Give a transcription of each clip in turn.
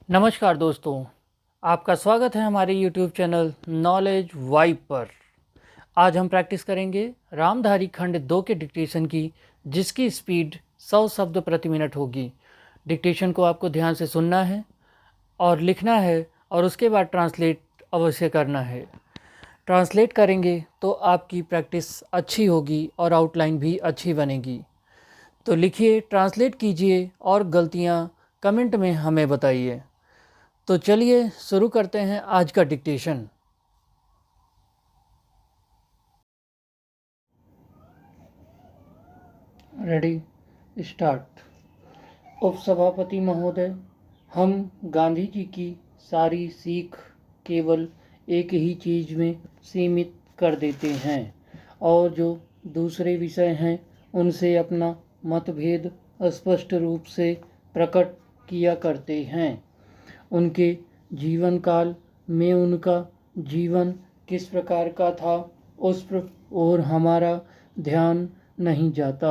नमस्कार दोस्तों, आपका स्वागत है हमारे YouTube चैनल नॉलेज वाइब पर। आज हम प्रैक्टिस करेंगे रामधारी खंड 2 के डिक्टेशन की, जिसकी स्पीड 100 शब्द प्रति मिनट होगी। डिक्टेशन को आपको ध्यान से सुनना है और लिखना है और उसके बाद ट्रांसलेट अवश्य करना है। ट्रांसलेट करेंगे तो आपकी प्रैक्टिस अच्छी होगी और आउटलाइन भी अच्छी बनेगी। तो लिखिए, ट्रांसलेट कीजिए और गलतियाँ कमेंट में हमें बताइए। तो चलिए शुरू करते हैं आज का डिक्टेशन। Ready, start. उपसभापति महोदय, हम गांधी जी की सारी सीख केवल एक ही चीज़ में सीमित कर देते हैं और जो दूसरे विषय हैं उनसे अपना मतभेद स्पष्ट रूप से प्रकट किया करते हैं। उनके जीवन काल में उनका जीवन किस प्रकार का था उस पर और हमारा ध्यान नहीं जाता।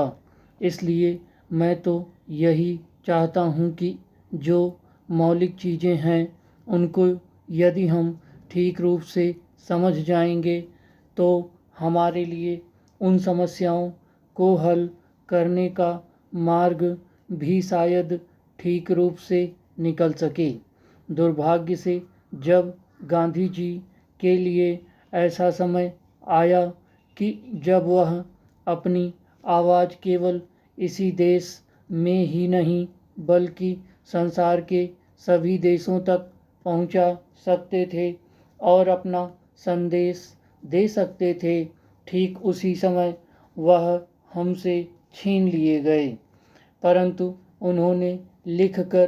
इसलिए मैं तो यही चाहता हूँ कि जो मौलिक चीज़ें हैं उनको यदि हम ठीक रूप से समझ जाएंगे तो हमारे लिए उन समस्याओं को हल करने का मार्ग भी शायद ठीक रूप से निकल सके। दुर्भाग्य से जब गांधी जी के लिए ऐसा समय आया कि जब वह अपनी आवाज़ केवल इसी देश में ही नहीं बल्कि संसार के सभी देशों तक पहुंचा सकते थे और अपना संदेश दे सकते थे, ठीक उसी समय वह हमसे छीन लिए गए। परंतु उन्होंने लिखकर,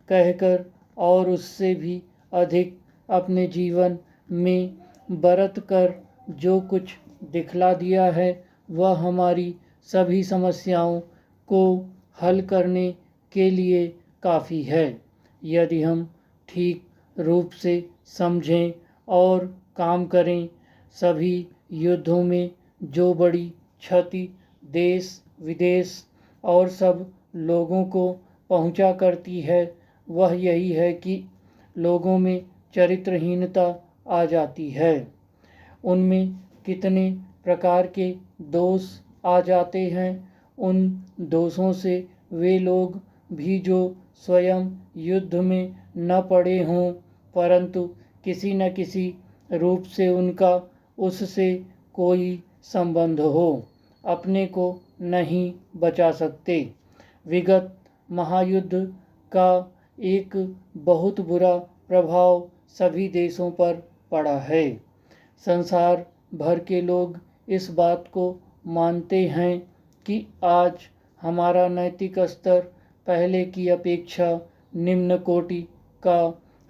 कहकर और उससे भी अधिक अपने जीवन में बरत कर जो कुछ दिखला दिया है वह हमारी सभी समस्याओं को हल करने के लिए काफ़ी है। यदि हम ठीक रूप से समझें और काम करें, सभी युद्धों में जो बड़ी क्षति देश विदेश और सब लोगों को पहुंचा करती है वह यही है कि लोगों में चरित्रहीनता आ जाती है। उनमें कितने प्रकार के दोष आ जाते हैं। उन दोषों से वे लोग भी जो स्वयं युद्ध में न पड़े हों परंतु किसी न किसी रूप से उनका उससे कोई संबंध हो, अपने को नहीं बचा सकते। विगत महायुद्ध का एक बहुत बुरा प्रभाव सभी देशों पर पड़ा है। संसार भर के लोग इस बात को मानते हैं कि आज हमारा नैतिक स्तर पहले की अपेक्षा निम्न कोटि का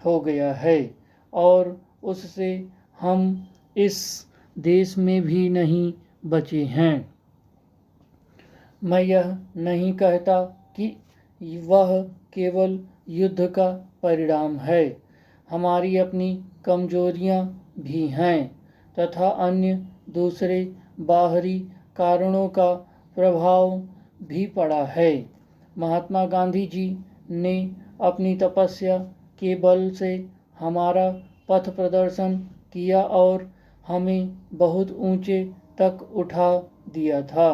हो गया है और उससे हम इस देश में भी नहीं बचे हैं। मैं यह नहीं कहता कि वह केवल युद्ध का परिणाम है। हमारी अपनी कमजोरियां भी हैं तथा अन्य दूसरे बाहरी कारणों का प्रभाव भी पड़ा है। महात्मा गांधी जी ने अपनी तपस्या के बल से हमारा पथ प्रदर्शन किया और हमें बहुत ऊंचे तक उठा दिया था।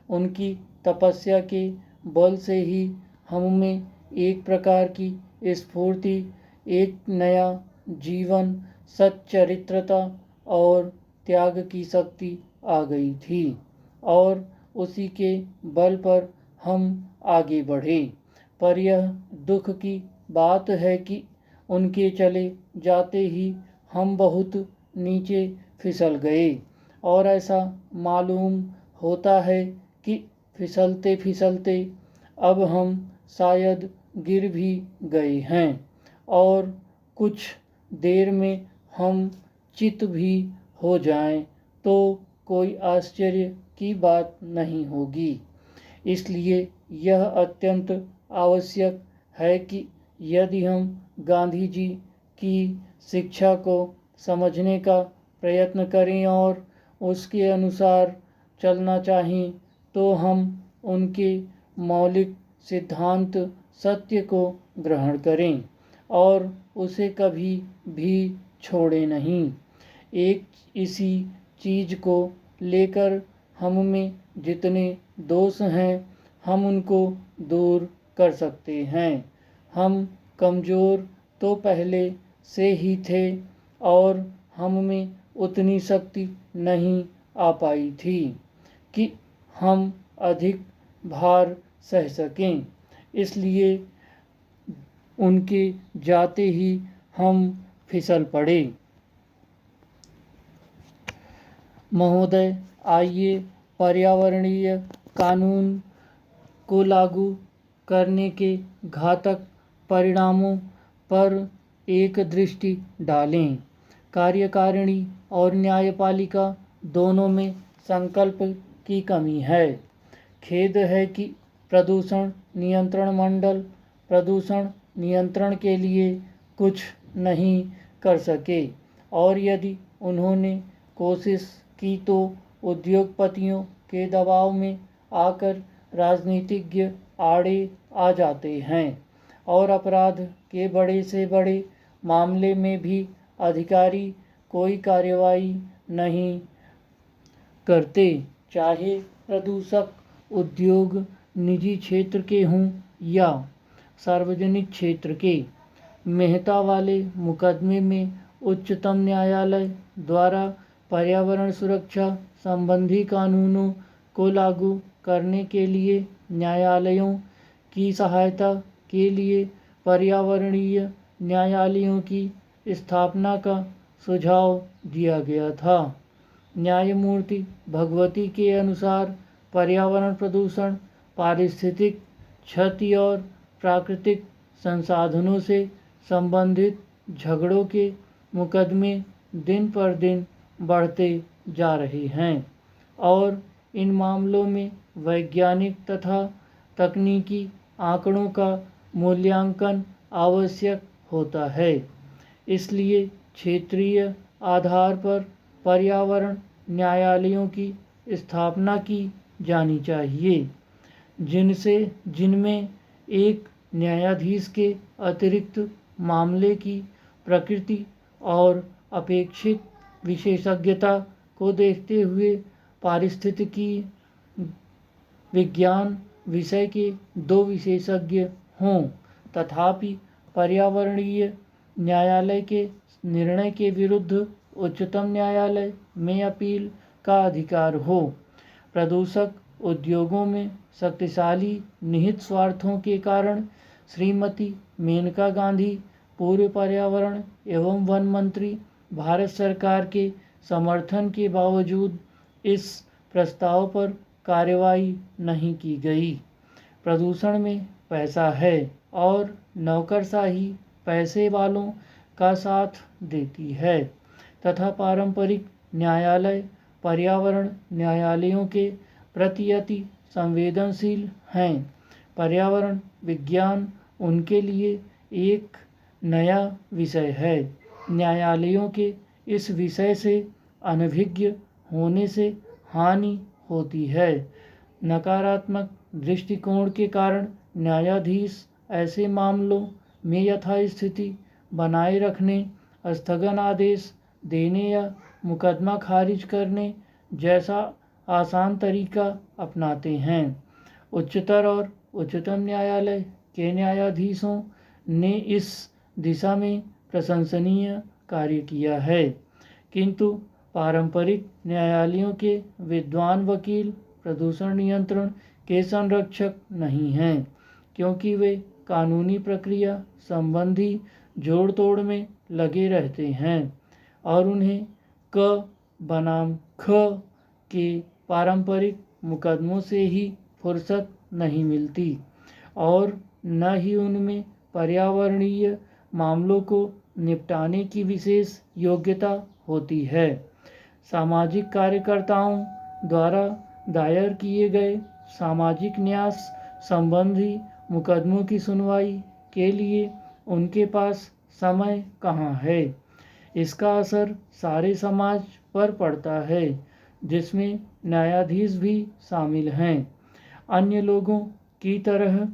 उनकी तपस्या के बल से ही हमें एक प्रकार की स्फूर्ति, एक नया जीवन, सच्चरित्रता और त्याग की शक्ति आ गई थी और उसी के बल पर हम आगे बढ़े। पर यह दुख की बात है कि उनके चले जाते ही हम बहुत नीचे फिसल गए और ऐसा मालूम होता है कि फिसलते फिसलते अब हम शायद गिर भी गए हैं और कुछ देर में हम चित भी हो जाएं तो कोई आश्चर्य की बात नहीं होगी। इसलिए यह अत्यंत आवश्यक है कि यदि हम गांधी जी की शिक्षा को समझने का प्रयत्न करें और उसके अनुसार चलना चाहें तो हम उनके मौलिक सिद्धांत सत्य को ग्रहण करें और उसे कभी भी छोड़े नहीं। एक इसी चीज़ को लेकर हम में जितने दोष हैं हम उनको दूर कर सकते हैं। हम कमज़ोर तो पहले से ही थे और हम में उतनी शक्ति नहीं आ पाई थी कि हम अधिक भार सह सकें, इसलिए उनके जाते ही हम फिसल पड़े। महोदय, आइए पर्यावरणीय कानून को लागू करने के घातक परिणामों पर एक दृष्टि डालें। कार्यकारिणी और न्यायपालिका दोनों में संकल्प की कमी है। खेद है कि प्रदूषण नियंत्रण मंडल प्रदूषण नियंत्रण के लिए कुछ नहीं कर सके, और यदि उन्होंने कोशिश की तो उद्योगपतियों के दबाव में आकर राजनीतिज्ञ आड़े आ जाते हैं और अपराध के बड़े से बड़े मामले में भी अधिकारी कोई कार्रवाई नहीं करते, चाहे प्रदूषक उद्योग निजी क्षेत्र के हों या सार्वजनिक क्षेत्र के। मेहता वाले मुकदमे में उच्चतम न्यायालय द्वारा पर्यावरण सुरक्षा संबंधी कानूनों को लागू करने के लिए न्यायालयों की सहायता के लिए पर्यावरणीय न्यायालयों की स्थापना का सुझाव दिया गया था। न्यायमूर्ति भगवती के अनुसार पर्यावरण प्रदूषण, पारिस्थितिक क्षति और प्राकृतिक संसाधनों से संबंधित झगड़ों के मुकदमे दिन पर दिन बढ़ते जा रहे हैं और इन मामलों में वैज्ञानिक तथा तकनीकी आंकड़ों का मूल्यांकन आवश्यक होता है। इसलिए क्षेत्रीय आधार पर पर्यावरण न्यायालयों की स्थापना की जानी चाहिए, जिनमें एक न्यायाधीश के अतिरिक्त मामले की प्रकृति और अपेक्षित विशेषज्ञता को देखते हुए पारिस्थितिकी विज्ञान विषय के 2 विशेषज्ञ हों। तथापि पर्यावरणीय न्यायालय के निर्णय के विरुद्ध उच्चतम न्यायालय में अपील का अधिकार हो। प्रदूषक उद्योगों में शक्तिशाली निहित स्वार्थों के कारण श्रीमती मेनका गांधी पूर्व पर्यावरण एवं वन मंत्री भारत सरकार के समर्थन के बावजूद इस प्रस्ताव पर कार्रवाई नहीं की गई। प्रदूषण में पैसा है और नौकरशाही पैसे वालों का साथ देती है तथा पारंपरिक न्यायालय पर्यावरण न्यायालयों के प्रति अति संवेदनशील हैं। पर्यावरण विज्ञान उनके लिए एक नया विषय है। न्यायालयों के इस विषय से अनभिज्ञ होने से हानि होती है। नकारात्मक दृष्टिकोण के कारण न्यायाधीश ऐसे मामलों में यथास्थिति बनाए रखने, स्थगन आदेश देने या मुकदमा खारिज करने जैसा आसान तरीका अपनाते हैं। उच्चतर और उच्चतम न्यायालय के न्यायाधीशों ने इस दिशा में प्रशंसनीय कार्य किया है, किंतु पारंपरिक न्यायालयों के विद्वान वकील प्रदूषण नियंत्रण के संरक्षक नहीं हैं, क्योंकि वे कानूनी प्रक्रिया संबंधी जोड़ तोड़ में लगे रहते हैं और उन्हें क बनाम ख के पारंपरिक मुकदमों से ही फुर्सत नहीं मिलती और न ही उनमें पर्यावरणीय मामलों को निपटाने की विशेष योग्यता होती है। सामाजिक कार्यकर्ताओं द्वारा दायर किए गए सामाजिक न्याय संबंधी मुकदमों की सुनवाई के लिए उनके पास समय कहाँ है। इसका असर सारे समाज पर पड़ता है, जिसमें न्यायाधीश भी शामिल हैं। अन्य लोगों की तरह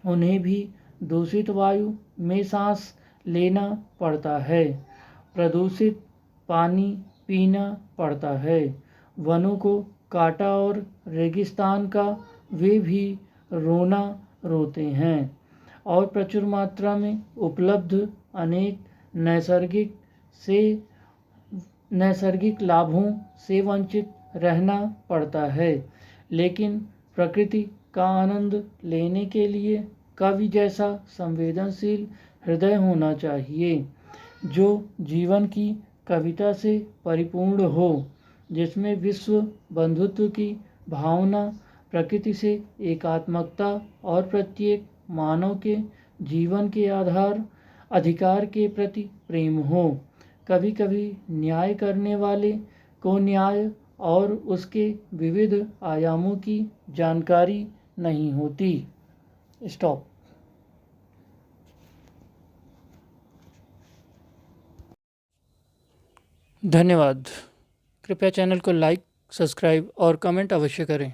उन्हें भी दूषित वायु में सांस लेना पड़ता है, प्रदूषित पानी पीना पड़ता है, वनों को काटा और रेगिस्तान का वे भी रोना रोते हैं और प्रचुर मात्रा में उपलब्ध अनेक नैसर्गिक लाभों से वंचित रहना पड़ता है। लेकिन प्रकृति का आनंद लेने के लिए कवि जैसा संवेदनशील हृदय होना चाहिए, जो जीवन की कविता से परिपूर्ण हो, जिसमें विश्व बंधुत्व की भावना, प्रकृति से एकात्मकता और प्रत्येक मानव के जीवन के अधिकार के प्रति प्रेम हो। कभी कभी न्याय करने वाले को न्याय और उसके विविध आयामों की जानकारी नहीं होती। स्टॉप। धन्यवाद। कृपया चैनल को लाइक, सब्सक्राइब और कमेंट अवश्य करें।